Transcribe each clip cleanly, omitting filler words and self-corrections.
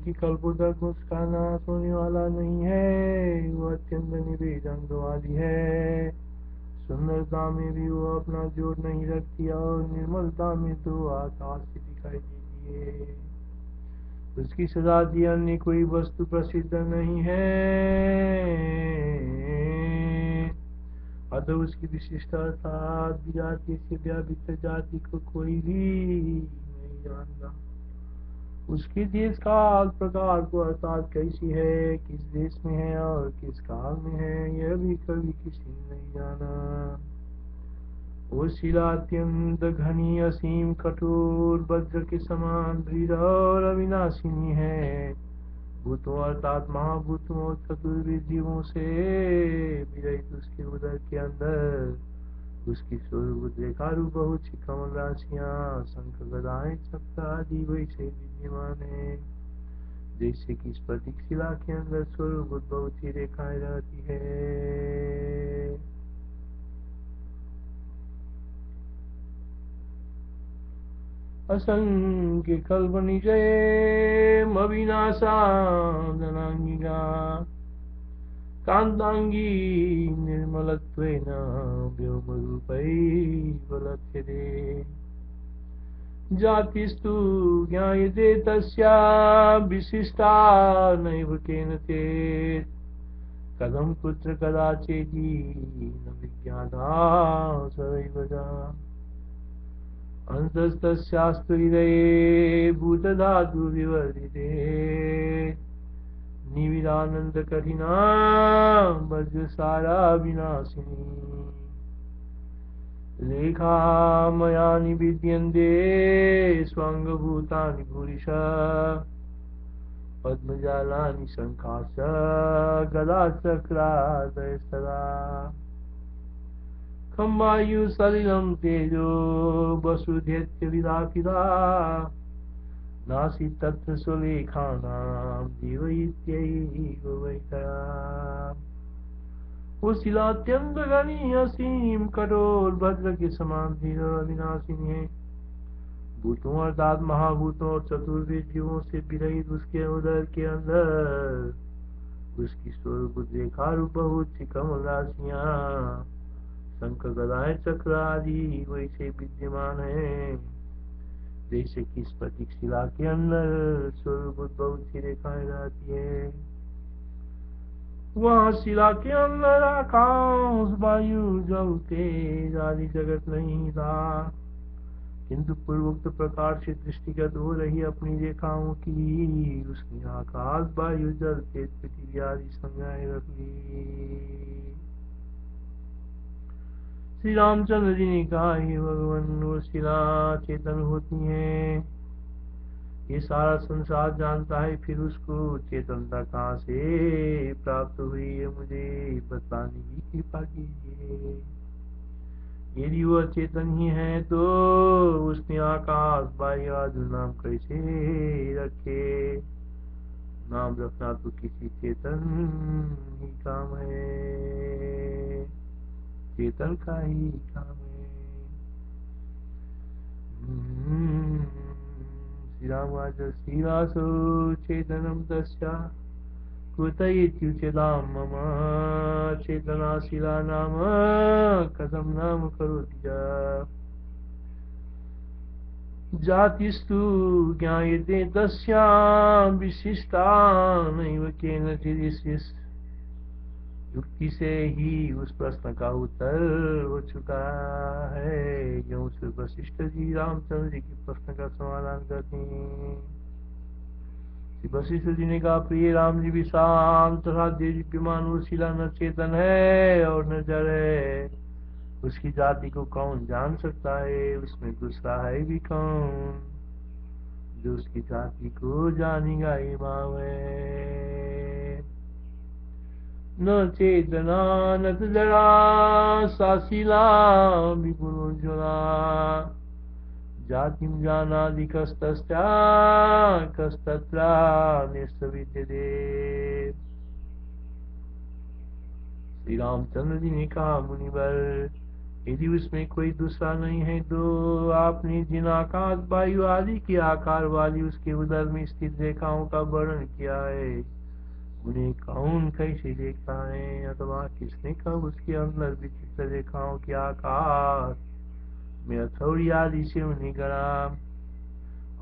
कि कल्पोतक उसका नाश होने वाला नहीं है, वो अत्यंत निवेद अंग वाली है। सुंदरता में भी वो अपना जोड़ नहीं रखती और निर्मलता में तो आकाश से दिखाई देती है। उसकी सजाती अन्य कोई वस्तु प्रसिद्ध नहीं है, अतः उसकी विशिष्ट अर्थात विजाति से व्यापित जाति को कोई भी नहीं जानता। उसके देश काल प्रकार को अर्थात कैसी है, किस देश में है और किस काल में है, यह भी कभी किसी ने नहीं जाना। वो शिला अत्यंत घनी असीम कठोर वज्र के समान दृढ़ और अविनाशिनी है। भूतों अर्थात महाभूतों और चतुर्विद जीवों से विरहित उसके उदर के अंदर उसकी स्वरूप रेखा रूप बहुत सी कमल राशियां शंख गदाएं चक्र आदि वैसे विद्यमान है, जैसे कि स्फटिक शिला के अंदर स्वरूप बहुत सी रेखाएं रहती है। असंख्य कल्पनिजय अविनाशा धनांगिका कांतांगी निर्मलत्वेन व्योमरूपैव लक्ष्यते। जातिस्तु ज्ञायते तस्या विशिष्टा नैव केनचित्, कथं कुत्र कदा चेति न विज्ञाता सदैव जा। अन्तस्तस्यास्तु हृदये भूतधातु विवर्धिते, निविदानन्दकठिना वज्रसारा विनाशिनी। लेखामयानि विद्यन्ते स्वाङ्गभूतानि भूरिशः, पद्मजालानि शङ्खाश्च गदाचक्रादयस्तदा। खम्बायु सलिलं तेजो वसुधेत्य विलापिता, नासी तत्र सुलेखानां जीवयित्यैव वैतरा। वो शिला अत्यंत घनी असीम कठोर वज्र के समान धीर अविनाशिनी है। भूतों अर्थात महाभूतों और चतुर्विद जीवों से विरहित उसके उदर के अंदर उसकी स्वरूप रेखा रूप बहुत सी कमल राशियां शंख गदाएं चक्र आदि वैसे विद्यमान है, जैसे कि स्फटिक शिला के अंदर स्वरूप बहुत सी रेखाएं रहती है। वहाँ शिला के अंदर आकाश वायु जल तेज आदि जगत नहीं था, किंतु पूर्वोक्त प्रकार से दृष्टिगत हो रही अपनी रेखाओं की उसने आकाश वायु जल तेज पृथ्वी आदि संज्ञाएं रख ली। श्री रामचंद्र जी ने कहा, हे भगवान, वो शिला चेतन होती है, ये सारा संसार जानता है, फिर उसको चेतनता कहाँ से प्राप्त हुई है, मुझे बताने की कृपा कीजिए। यदि वह चेतन ही है तो उसने आकाश वायु आदि नाम कैसे रखे। नाम रखना तो किसी चेतन ही काम है, चेतन का ही काम है। श्री रामवाच श्रीवासो चेतनम तस्या कुत इत्युच्यतां मम, चेतना शिला नाम कथं नाम करोति च। जातिस्तु ज्ञायते तस्यां विशिष्टा नैव केनचित्। युक्ति से ही उस प्रश्न का उत्तर हो चुका है, जो उस वशिष्ठ जी रामचंद्र जी के प्रश्न का समाधान करते हैं। वशिष्ठ जी ने कहा, प्रिय राम जी, विशाल तथा दीप्यमान वो शिला न चेतन है और न जड़ है, उसकी जाति को कौन जान सकता है, उसमें दूसरा है भी कौन जो उसकी जाति को जानेगा। ये भाव है। न चेतना न जड़ा सा शिला विपुलोज्ज्वला, जातिं जानाति कस्तस्या कस्तत्र निस्तविद्यते। श्री रामचंद्र जी ने कहा, मुनिवर, यदि उसमें कोई दूसरा नहीं है तो आपने जिन आकाश वायु आदि के आकार वाली उसके उदर में स्थित रेखाओं का वर्णन किया है उन्हें कौन कैसे देखता है, अथवा किसने कब उसके अंदर विचित्र रेखाओं के आकार में हथौड़ी आदि से उन्हें गढ़ा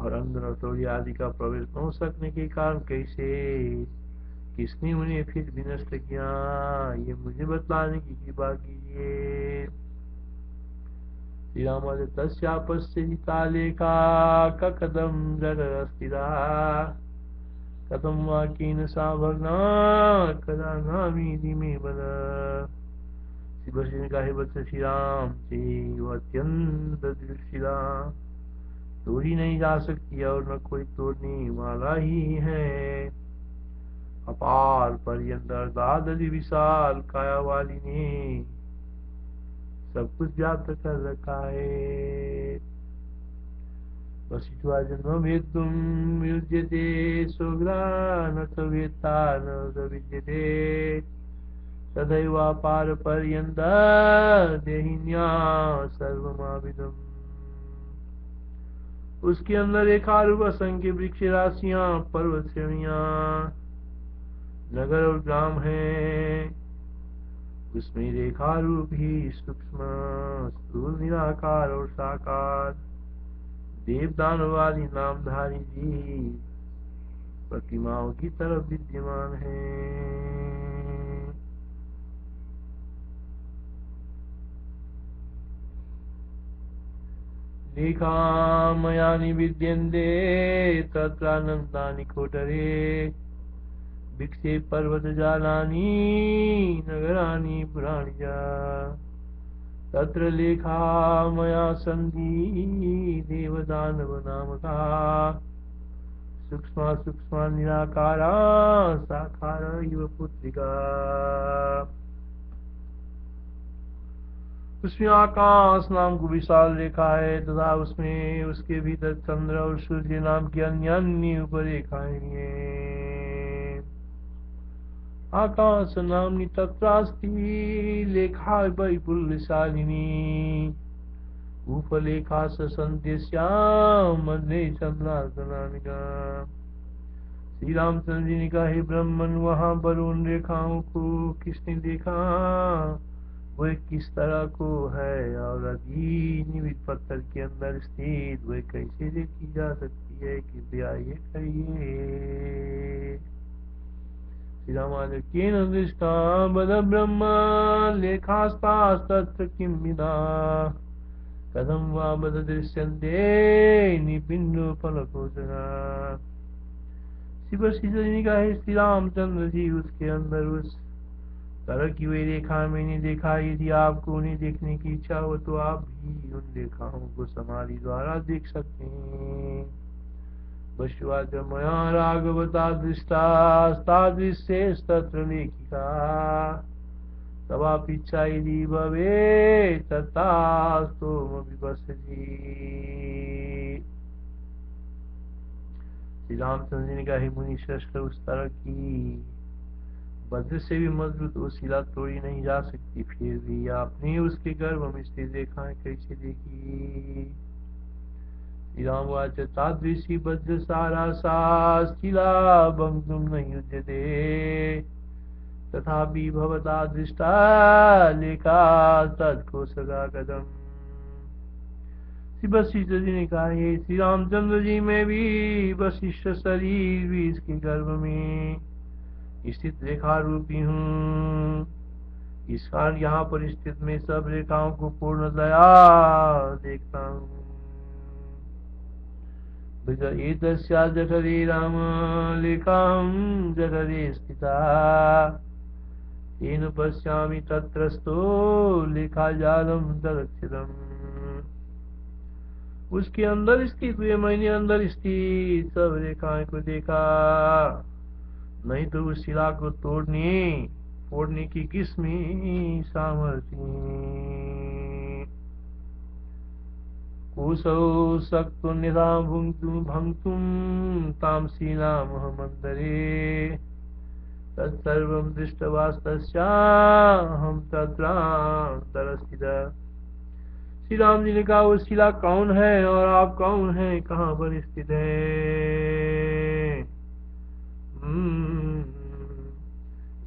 और अंदर हथौड़ी आदि का प्रवेश न हो सकने के कारण कैसे किसने उन्हें फिर भी नष्ट किया, ये मुझे बतलाने की कृपा कीजिए। श्री राम तस्यापस्थिता लेखा कदम जड़ स्थिरा कथम वाक्येन सा भग्ना कदा नामी धीमे बल। शिवसेन का हे वत्स श्री राम से वो अत्यंत दृढ़शिला तोड़ी नहीं जा सकती और न कोई तोड़ने वाला ही है। अपार पर्यंत दादरी विशाल काया वाली ने सब कुछ व्याप्त कर रखा है। वशिष्ठा जन्म वेदुम युज्यते सोग्रा न च वेत्ता न च विद्यते तदैवापार पर्यन्त देहिन्या सर्वमाविदम्। उसके अंदर एक आरूप असंख्य वृक्ष राशियां पर्वत श्रेणियां नगर और ग्राम है। उसमें रेखा रूप ही सूक्ष्म स्थूल निराकार और साकार देवदानव आदि नामधारी जी प्रतिमाओं की तरफ विद्यमान है। लेखामयानि विद्यन्ते तत्रानन्दानि कोटरे भिक्षे पर्वतजालानि नगराणि पुराणि च तत्र लेखामया सन्धि देवदानव नामका सूक्ष्मा सूक्ष्मा निराकारा साकार इव पुत्रिका। उसमें आकाश नाम को विशाल रेखा है तथा उसमें उसके भीतर चंद्र और सूर्य नाम की अन्य अन्य उपरेखाएं हैं। आकाश नामनी तत्रास्ति लेखा वैपुल्यशालिनी उपलेखा संदेश्याम मध्य चंद्रार्कनामिका। श्री रामचंद्र जी ने कहा हे ब्रह्मन वहां पर उन रेखाओं को किसने देखा, वह किस तरह को है और अति निवित पत्थर के अंदर स्थित वह कैसे देखी जा सकती है, कृपया ये कहिए। श्री रामानुज केन दृष्टा बद ब्रह्म लेखास्तास्तत्र किं विदा कथम वा बद दृश्यन्ते निपिंडो फलकोचना। शिव श्री का है श्री रामचंद्र जी उसके अंदर उस तरह की वे रेखा मैंने देखा। यदि आपको उन्हें देखने की इच्छा हो तो आप भी उन रेखाओं को समाधि द्वारा देख सकते हैं। वशुवाच मया राघवता दृष्टास्तादृश्यस्तत्र लेखिका तवापि इच्छा यदि भवेत् तथास्तोमविपश्यति। श्री रामचंद्र जी ने कहा हे मुनि श्रेष्ठ उस तरह की वज्र से भी मजबूत वो शिला तोड़ी नहीं जा सकती, फिर भी आपने उसके गर्भ में स्थित रेखाएं कैसे देखी। श्री राम वाच तादृशी वज्र सारा सा शिला भंगुम न युज्यते तथापि भवता दृष्टा लेखा तत्कोशगा कदम। श्री वशिष्ठ जी ने कहा हे श्री रामचंद्र जी में भी वशिष्ठ शरीर भी इसके गर्भ में स्थित रेखा रूपी हूँ। इस कारण यहाँ पर स्थित में सब रेखाओं को पूर्णतया देखता हूँ। एतस्या जठरे राम लेखां जठरे स्थिता तेन पश्यामि तत्रस्थो लेखाजालम तदक्षितम्। उसके अंदर स्थित हुए मैंने अंदर स्थित सब रेखाएं को देखा, नहीं तो उस शिला को फोड़ने की किसमें सामर्थ्य। कुसौ सक्तो निधा भंगतुम ताम शिलामहमन्तरे तत्सर्वं दृष्टवास्तस्याहं तत्रान्तरस्थितः। श्री राम जी ने कहा वो शिला कौन है और आप कौन हैं, कहाँ पर स्थित है।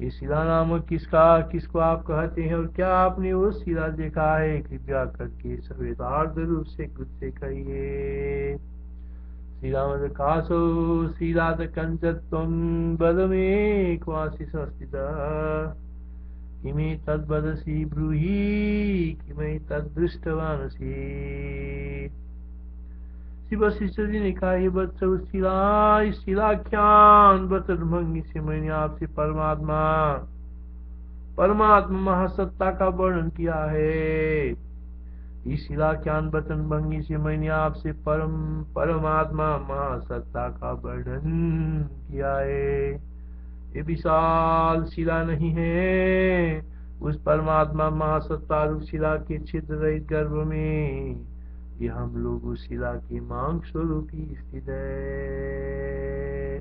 ये शिला नामक किसको आप कहते हैं और क्या आपने वो शिला देखा है, कृपया करके सवेदार्थ रूप से कुछ से कहिए। श्री राम ने कहा सो शिला कंचत्वं बद में क्वासी संस्थिता किमे तद्वदसि ब्रूहि किमे तद्दृष्टवानसि। श्री वशिष्ठ जी ने कहा, ये बच्चा उस शिलाख्यान वचन भंगी से मैंने आपसे परमात्मा महासत्ता का वर्णन किया है। इस शिलाख्यान वचन भंगी से मैंने आपसे परमात्मा महासत्ता का वर्णन किया है। ये विशाल शिला नहीं है, उस परमात्मा महासत्ता रूप शिला के छिद्र रहित गर्भ में ये हम लोग उस शिला की मांग स्वरूप ही स्थित है।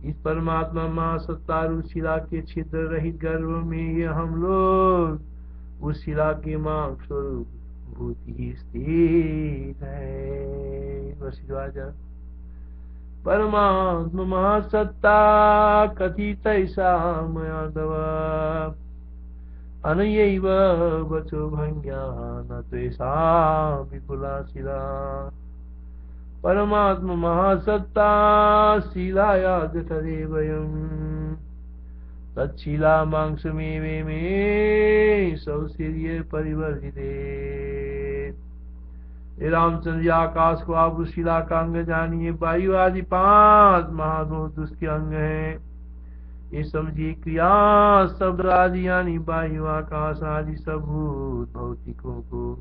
इस परमात्मा महासत्ता रूप शिला के छिद्र रहित गर्भ में ये हम लोग उस शिला की मांग स्वरूप भूत ही स्थित है। वशिष्ठ राजा परमात्मा महासत्ता कथित ऐसा मयादव अनयैव वचो भंग्या न त्वेषा विपुला शिला। परमात्मा महासत्ता शिलाया जठरे वयम् तच्छिला मांसमेवे में सौशीर्य परिवर्धिते। रामचंद्र आकाश को आप उस शिला का अंग जानिए। वायु आदि 5 महाभूत उसके अंग हैं। ये समझिए क्रिया शब्द आदि यानी वायु आकाश आदि सब भूत भौतिकों को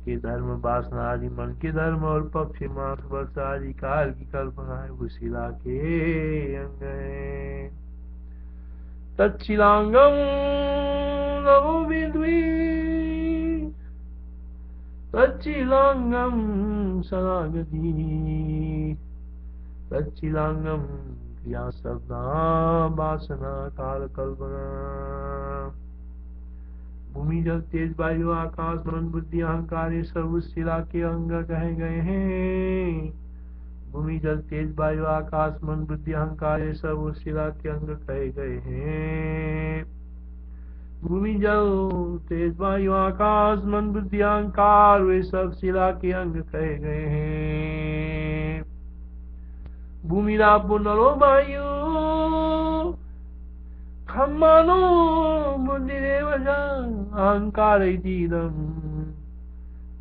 के धर्म वासना आदि मन के धर्म और पक्ष मास वर्ष आदि काल की कल्पना है उस शिला के अंग है। तच्छिलांगम नमो विद्वी तच्चिलांगम सनागति तच्चिलांगम क्रिया शब्दा वासना काल कल्पना। भूमि जल तेज वायु आकाश मन बुद्धि अहंकार ये सब उस शिला के अंग कहे गए हैं। भूमि जल तेज वायु आकाश मन बुद्धि अहंकार ये सब उस शिला के अंग कहे गए हैं। भूमि जल तेज वायु आकाश मन बुद्धि अहंकार वे सब शिला के अंग कहे गए हैं। भूमि रापो नरो वायु खम्मानो बुद्धिरेव अहंकार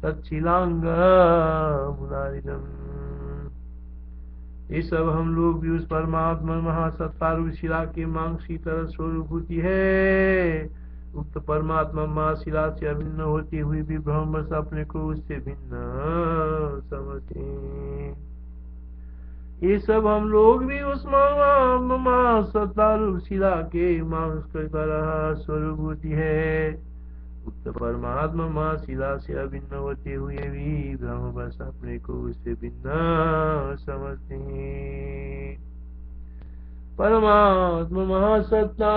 तच्छिलांग मुदारिदम। ये सब हम लोग भी उस परमात्मा महासत्ता रूप शिला के मांग शीतल स्वरूप होती है। उक्त परमात्मा महाशिला से अभिन्न होते हुए भी ब्रह्मवश अपने को उससे भिन्न समझते। ये सब हम लोग भी उस महासत्ता रूप शिला के मांस की तरह स्वरूप होती है। उक्त परमात्मा महाशिला से अभिन्न होते हुए भी ब्रह्मवश अपने को उससे भिन्न समझते हैं। परमात्मा महासत्ता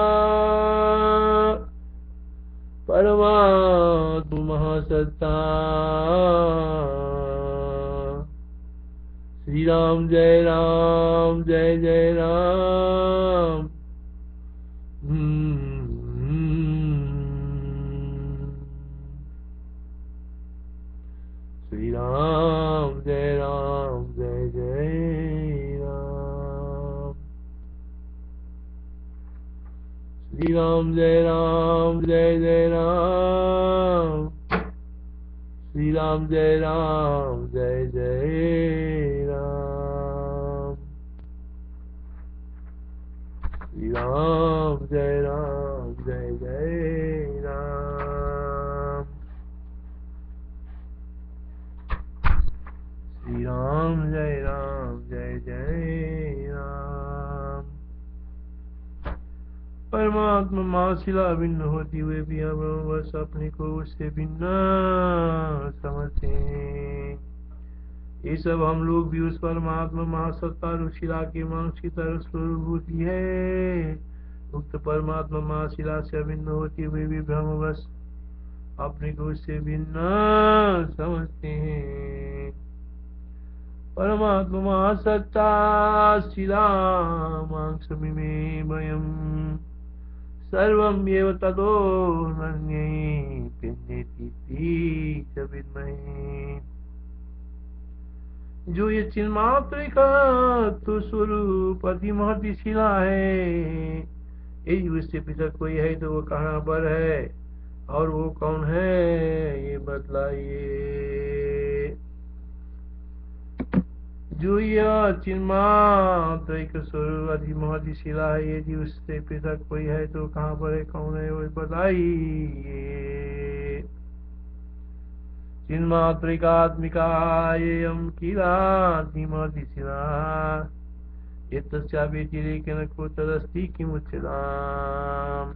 परमात्मा महासत्ता। श्री राम जय जय राम। श्री राम जय जय राम। श्री राम जय जय राम। श्री राम जय जय राम। श्री राम जय जय राम। श्री राम जय जय राम। परमात्मा महाशिला भिन्न होती हुए भी हम बस अपने को उससे भिन्न समझते हैं। ये सब हम लोग भी उस परमात्मा महासत्ता रूप शिला के मांस की तरह स्वरूप होती है। उक्त परमात्मा महाशिला से अभिन्न होती हुए भी ब्रह्मवश अपने को उससे भिन्न समझते हैं। परमात्मा सत्ता श्रीरामांशमिमे वयम् सर्वं एव ततो नन्ये पिन्नेति च विद्महे। जो ये चिन्मात्र का तो स्वरूप अति महती शिला है, यदि उससे पृथक कोई है तो वो कहाँ पर है और वो कौन है, ये बतलाइए। जो यह चिन्मात्र एक स्वरूप अति महती शिला है, यदि उससे पृथक कोई है तो कहाँ पर है, कौन है, वो बताइए। चिन्मात्रिकात्मिकायेयं किलात्मिमति शिला एतस्याव्यतिरेकेन को तदस्ति किमुच्यताम्।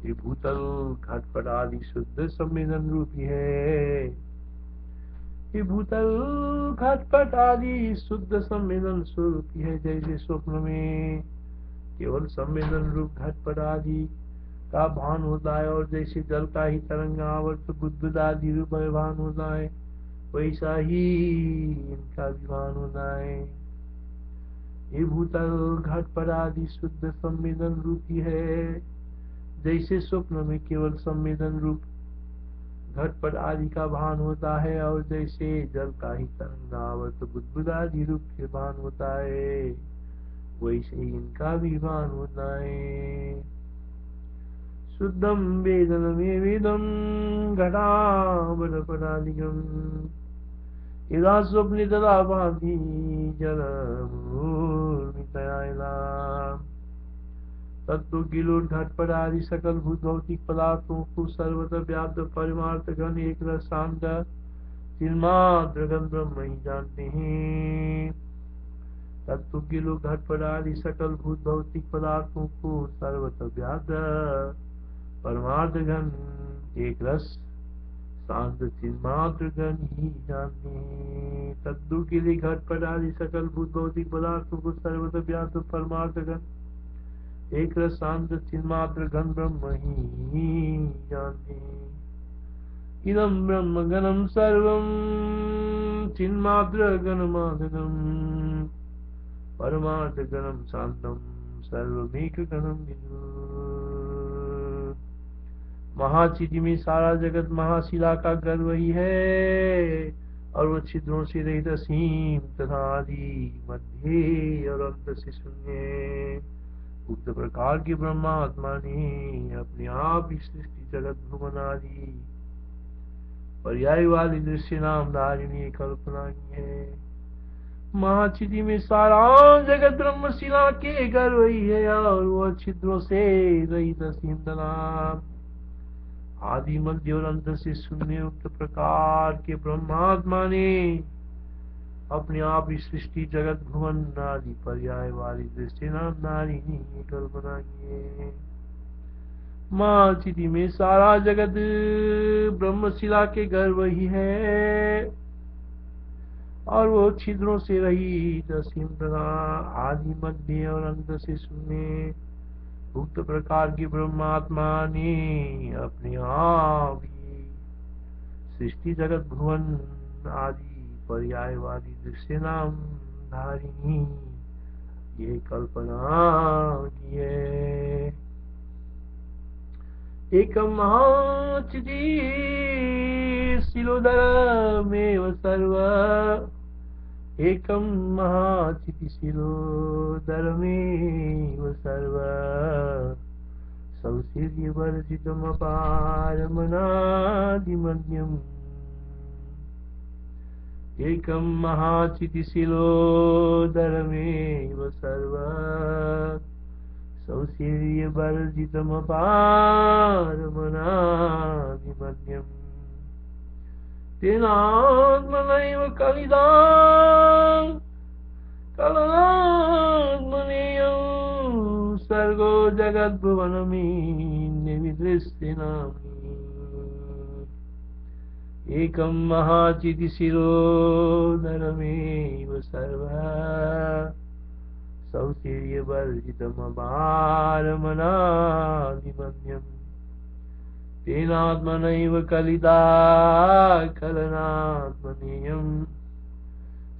ये भूतल घटपट आदि शुद्ध संवेदन रूपी है। ये भूतल घटपट आदि शुद्ध संवेदन स्वरूपी है। जैसे स्वप्न में केवल संवेदन रूप घटपट आदि का भान होता है और जैसे जल का ही तरंग आवर्त बुद्ध आदि रूप भान होता है, वैसा ही इनका भी भान होता है। ये भूतल घटपट आदि शुद्ध संवेदन रूपी है। जैसे स्वप्न में केवल संवेदन रूप घटपट आदि का भान होता है और जैसे जल का ही तरंग आवर्त बुद्ध आदि रूप से भान होता है, वैसे ही इनका भी भान होता है। शुद्धम वेदनमेवेदं घटावरपरादिकम् यदा स्वप्ने तदा भाति जलमूर्मितया। तत्व गिलोट घटपट आदि सकल भूत भौतिक पदार्थों को सर्वत्र व्याप्त परमार्थ घन एक रस शांत चिन्मात्र घन ब्रह्म ही जानते हैं। तत्व गिलोट घटपट आदि सकल भूत भौतिक पदार्थों को सर्वत्र व्याप्त परमार्थ घन एक रस शांत चिन्मात्र घन ही जानते हैं। तत्व के लिए घटपट आदि सकल भूत भौतिक पदार्थों को सर्वत्र व्याप्त परमार्थ घन एक रस शांत चिन्मात्र घन ब्रह्म ही जानते हैं। इदं ब्रह्म घनम सर्वं चिन्मात्र घनमादनम परमार्थ घनम शांतम सर्वमेक घनम विदु। महाचिति में सारा जगत महाशिला का गर्भ ही है और वो छिद्रों से रहित असीम तथा आदि मध्य और अंत से शून्य। उक्त प्रकार के ब्रह्मात्मा ने अपने आप ही सृष्टि जगत भुवन आदि पर्यायवादी दृश्य नामधारिणी कल्पना की है। महाचिति में सारा जगत ब्रह्मशिला के गर्भ ही है और वह छिद्रों से रहित असीम तथा आदि मध्य और अंत से शून्य। उक्त प्रकार के ब्रह्मात्मा ने अपने आप ही सृष्टि जगत भुवन आदि पर्याय वाली दृष्टि नामधारिणी कल्पना की। महाचिति में सारा जगत ब्रह्मशिला के गर्भ ही है और वो छिद्रों से रहित असीम तथा आदि मध्य और अंत से शून्य। उक्त प्रकार की ब्रह्मात्मा ने अपने आप ही सृष्टि जगत भुवन आदि पर्यायवादी दृश्य नाम धारिणी ये कल्पना की है। एकम महाचिति शिलोदरमेव सर्व एकम महाचिति शिलोदरमेव सर्व सौशीर्यवर्जितमपारमनादिमध्यम्। एकम महाचिति शिलोदरमेव सर्व सौशीर्यवर्जितमपारमनादिमध्यम्। तेनात्मनैव कलनात्मनेयं सर्गो जगद्भुवनमीन्यविदृश्यनाम्नि। एकं महाचिति शिरोधरमेव सर्व सौशीर्यवर्जितमपारमनादिमध्यम्। तेनात्मनैव कलिता कलनात्मनेयम्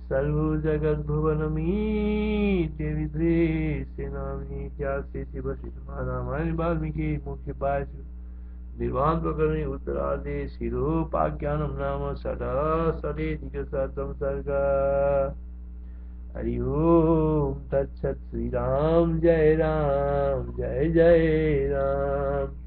सर्वो जगद्भुवनमीत्य विदृश्यनामीत्यास्ते शिवसिद्धमानामानि वाल्मीकि मुख्य पाशु निर्वाण प्रकरणे उत्तरार्धे शिरोपाख्यानं नाम षडेधिकशतं सर्ग। हरि ओम तत्सत्। श्री राम जय जय राम।